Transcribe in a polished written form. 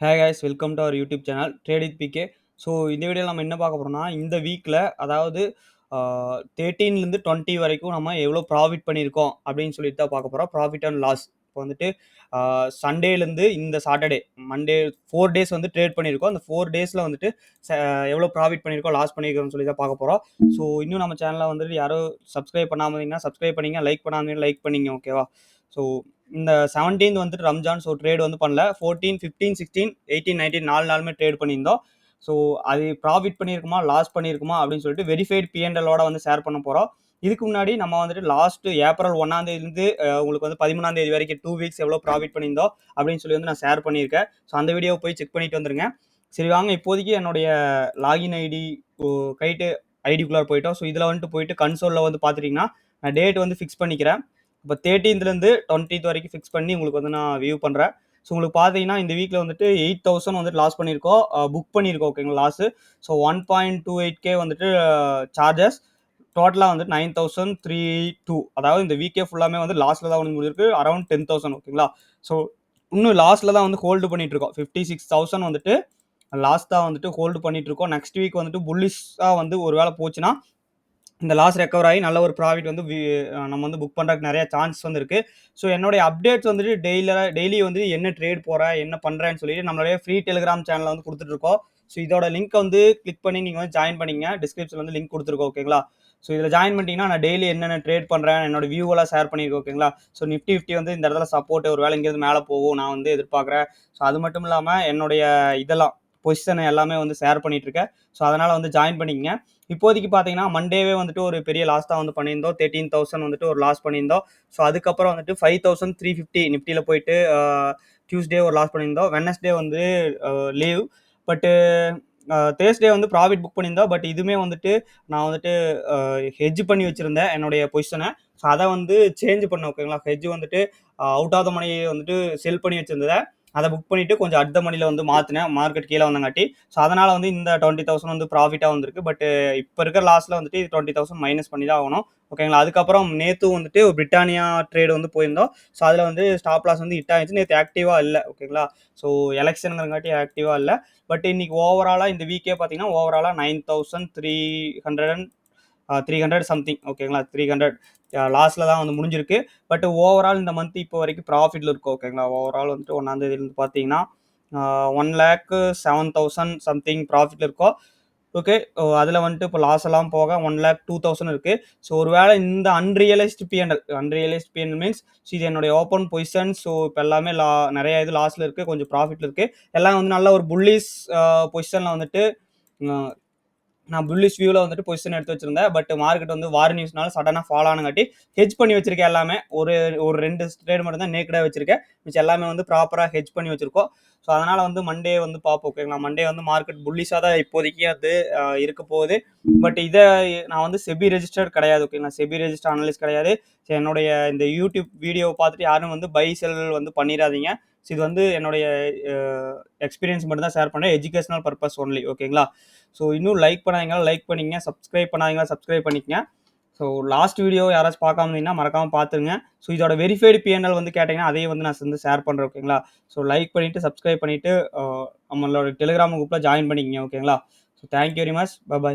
Hey guys welcome to our YouTube channel trade with PK. So இந்த வீடியோவில் நம்ம என்ன பார்க்க போகிறோம்னா, இந்த வீக்கில் அதாவது 13லேருந்து 20 வரைக்கும் நம்ம எவ்வளோ ப்ராஃபிட் பண்ணியிருக்கோம் அப்படின்னு சொல்லிட்டு தான் பார்க்க போகிறோம். ப்ராஃபிட் அண்ட் லாஸ் இப்போ வந்துட்டு சண்டேலேருந்து இந்த சாட்டர்டே மண்டே 4 டேஸ் வந்து ட்ரேட் பண்ணியிருக்கோம். அந்த 4 டேஸில் வந்துட்டு எவ்வளோ ப்ராஃபிட் பண்ணியிருக்கோம், லாஸ் பண்ணியிருக்கோம்னு சொல்லி தான் பார்க்க போகிறோம். ஸோ இன்னும் நம்ம சேனலில் வந்துட்டு யாரும் சப்ஸ்கிரைப் பண்ணாமல் இருந்தீங்கன்னா சப்ஸ்கிரைப் பண்ணிங்க, லைக் பண்ணாமல் லைக் பண்ணிங்க, ஓகேவா? ஸோ இந்த 17th வந்துட்டு ரம்ஜான். ஸோ ட்ரேட் வந்து பண்ணல. 14, 15, 16, 18, 19 4 நாளுமே ட்ரேட் பண்ணியிருந்தோம். ஸோ அது ப்ராஃபிட் பண்ணியிருக்குமா, லாஸ் பண்ணியிருக்குமா அப்படின்னு சொல்லிட்டு வெரிஃபைட் பிஎன்எல்லோட வந்து ஷேர் பண்ண போகிறோம். இதுக்கு முன்னாடி நம்ம வந்துட்டு லாஸ்ட் ஏப்ரல் 1ஆந்தேதிலேருந்து உங்களுக்கு வந்து 13ஆந்தேதி வரைக்கும் 2 வீக்ஸ் எவ்வளோ ப்ராஃபிட் பண்ணியிருந்தோம் அப்படின்னு சொல்லி வந்து நான் ஷேர் பண்ணியிருக்கேன். ஸோ அந்த வீடியோவை போய் செக் பண்ணிட்டு வந்துருங்க. சரி வாங்க, இப்போதைக்கு என்னுடைய லாகின் ஐடி கைட்டு ஐடிக்குள்ளார போயிட்டோம். ஸோ இதில் வந்துட்டு போயிட்டு கன்சோலில் வந்து பார்த்துட்டிங்கன்னா நான் டேட் வந்து ஃபிக்ஸ் பண்ணிக்கிறேன். இப்போ 13லேருந்து 20 வரைக்கும் ஃபிக்ஸ் பண்ணி உங்களுக்கு வந்து நான் வியூ பண்ணுறேன். ஸோ உங்களுக்கு பார்த்தீங்கன்னா இந்த வீக்கில் வந்துட்டு 8,000 வந்துட்டு லாஸ் பண்ணியிருக்கோம், புக் பண்ணியிருக்கோம், ஓகேங்களா? லாஸு ஸோ 1.28K வந்துட்டு சார்ஜஸ். டோட்டலாக வந்துட்டு 9,302. அதாவது இந்த வீக்கே ஃபுல்லாமே வந்து லாஸில் தான் வந்து முடிஞ்சிருக்கு. அரௌண்ட் 10,000, ஓகேங்களா? ஸோ இன்னும் லாஸில் தான் வந்து ஹோல்டு பண்ணிட்டு இருக்கோம். 56,000 வந்துட்டு லாஸ் தான் வந்துட்டு ஹோல்டு பண்ணிட்டு இருக்கோம். நெக்ஸ்ட் வீக் வந்துட்டு புல்லிஷாக வந்து ஒரு வேளை போச்சுன்னா இந்த லாஸ் ரெக்கவர் ஆகி நல்ல ஒரு ப்ராஃபிட் வந்து நம்ம வந்து புக் பண்ணுறதுக்கு நிறைய சான்ஸ் வந்து இருக்குது. ஸோ என்னுடைய அப்டேட்ஸ் வந்துட்டு டெய்லி வந்து என்ன ட்ரேட் போகிறேன், என்ன பண்ணுறேன்னு சொல்லிட்டு நம்மளுடைய ஃப்ரீ டெலிகிராம் சேனலில் வந்து கொடுத்துட்ருக்கோம். ஸோ இதோட லிங்க்கை வந்து கிளிக் பண்ணி நீங்கள் வந்து ஜாயின் பண்ணிங்க. டிஸ்கிரிப்ஷனில் வந்து லிங்க் கொடுத்துருக்கோம், ஓகேங்களா? ஸோ இதில் ஜாயின் பண்ணிட்டீங்கன்னா நான் டெய்லி என்னென்ன ட்ரேட் பண்ணுறேன், என்னோட வியூவெல்லாம் ஷேர் பண்ணியிருக்கேன், ஓகேங்களா? ஸோ நிஃப்டி 50 வந்து இந்த இடத்துல சப்போர்ட், ஒரு வேளை இங்கேருந்து மேலே போகும் நான் வந்து எதிர்பார்க்குறேன். ஸோ அது மட்டும் இல்லாமல் என்னுடைய இதெல்லாம் பொசிஷனை எல்லாமே வந்து ஷேர் பண்ணிட்டு இருக்கேன். ஸோ அதனால் வந்து ஜாயின் பண்ணிக்கங்க. இப்போதைக்கு பார்த்தீங்கன்னா மண்டேவே வந்துட்டு ஒரு பெரிய லாஸ் தான் வந்து பண்ணியிருந்தோம். 13,000 வந்துட்டு ஒரு லாஸ் பண்ணியிருந்தோம். ஸோ அதுக்கப்புறம் வந்துட்டு 5,350 நிஃப்டியில் போயிட்டு டியூஸ்டே ஒரு லாஸ் பண்ணியிருந்தோம். வெட்னஸ்டே வந்து லீவ். பட்டு தேர்ஸ்டே வந்து ப்ராஃபிட் புக் பண்ணியிருந்தோம். பட் இதுவுமே வந்துட்டு நான் வந்துட்டு ஹெட்ஜ் பண்ணி வச்சுருந்தேன் என்னுடைய பொசிஷனை. ஸோ அதை வந்து சேஞ்ச் பண்ணேன், ஓகேங்களா? ஹெட்ஜ் வந்துட்டு அவுட் ஆஃப் த மணி வந்துட்டு செல் பண்ணி வச்சுருந்ததை அதை புக் பண்ணிவிட்டு கொஞ்சம் அட் த மணியில் வந்து மாற்றினேன், மார்க்கெட் கீழே வந்தங்காட்டி. ஸோ அதனால் வந்து இந்த 20,000 வந்து ப்ராஃபிட்டாக வந்திருக்கு. பட் இப்போ இருக்கிற லாஸில் வந்துட்டு 20,000 மைனஸ் பண்ணி தான் ஆகணும், ஓகேங்களா? அதுக்கப்புறம் நேற்று வந்துட்டு பிரிட்டானியா ட்ரேட் வந்து போயிருந்தோம். ஸோ அதில் வந்து ஸ்டாப் லாஸ் வந்து ஹிட் ஆகிடுச்சு. நேற்று ஆக்டிவாக இல்லை, ஓகேங்களா? ஸோ எலெக்ஷனுங்கிறங்காட்டி ஆக்டிவாக இல்லை. பட் இன்னைக்கு ஓவராலாக இந்த வீக்கே பார்த்தீங்கன்னா ஓவராலாக 9,300 சம்திங், ஓகேங்களா? 300 லாஸில் தான் வந்து முடிஞ்சிருக்கு. பட் ஓவரால் இந்த மந்த் இப்போ வரைக்கும் ப்ராஃபிட்டில் இருக்கும், ஓகேங்களா? ஓவரால் வந்துட்டு 1ஆந்தேதியிலேருந்து பார்த்தீங்கன்னா 1,07,000 சம்திங் ப்ராஃபிட்டில் இருக்கும், ஓகே. அதில் வந்துட்டு இப்போ லாஸ் எல்லாம் போக 1,02,000 இருக்குது. ஸோ ஒரு வேளை இந்த அன்ரியலைஸ்டு பிஎன்எல் மீன்ஸ் இது என்னுடைய ஓப்பன் பொசிஷன். ஸோ இப்போ எல்லாமே நிறைய இது லாஸில் இருக்குது, கொஞ்சம் ப்ராஃபிட்டில் இருக்குது. எல்லாம் வந்து நல்ல ஒரு புல்லிஷ் பொசிஷனில் வந்துட்டு நான் புல்லிஷ் வியூவில் வந்துட்டு பொசிஷன் எடுத்து வச்சிருந்தேன். பட் மார்க்கெட் வந்து வார் நியூஸ்னால சடனாக ஃபால் ஆனங்காட்டி ஹெட்ஜ் பண்ணி வச்சிருக்கேன் எல்லாமே. ஒரு 2 ட்ரேட் மட்டும் தான் நேக்கடாக வச்சிருக்கேன். மிச்சம் எல்லாமே வந்து ப்ராப்பராக ஹெட்ஜ் பண்ணி வச்சிருக்கோம். ஸோ அதனால் வந்து மண்டே வந்து பார்ப்போம், ஓகேங்களா? மண்டே வந்து மார்க்கெட் புல்லிஷாக தான் இப்போதைக்கு அது இருக்க போகுது. பட் இதை நான் வந்து செபி ரெஜிஸ்டர்ட் கிடையாது, ஓகேங்களா? செபி ரெஜிஸ்டர் அனலிஸ்ட் கிடையாது. ஸோ என்னுடைய இந்த யூடியூப் வீடியோவை பார்த்துட்டு யாரும் வந்து பை செல் வந்து பண்ணிடாதீங்க. ஸோ இது வந்து என்னுடைய எக்ஸ்பீரியன்ஸ் மட்டும் தான் ஷேர் பண்ணுறேன், எஜுகேஷனல் பர்பஸ் ஒன்லி, ஓகேங்களா? ஸோ இன்னும் லைக் பண்ணாதீங்களா, லைக் பண்ணிங்க. சப்ஸ்கிரைப் பண்ணாதீங்களா, சப்ஸ்கிரைப் பண்ணிக்கங்க. ஸோ லாஸ்ட் வீடியோ யாராச்சும் பார்க்காம இருந்தீங்கன்னா மறக்காமல் பார்த்துருங்க. ஸோ இதோட வெரிஃபைடு பிஎன்எல் வந்து கேட்டிங்கன்னா அதையும் வந்து நான் வந்து ஷேர் பண்ணுறேன், ஓகேங்களா? ஸோ லைக் பண்ணிவிட்டு சப்ஸ்கிரைப் பண்ணிவிட்டு நம்மளோட டெலிகிராம் குரூப்பில் ஜாயின் பண்ணிக்கங்க, ஓகேங்களா? So thank you very much, by.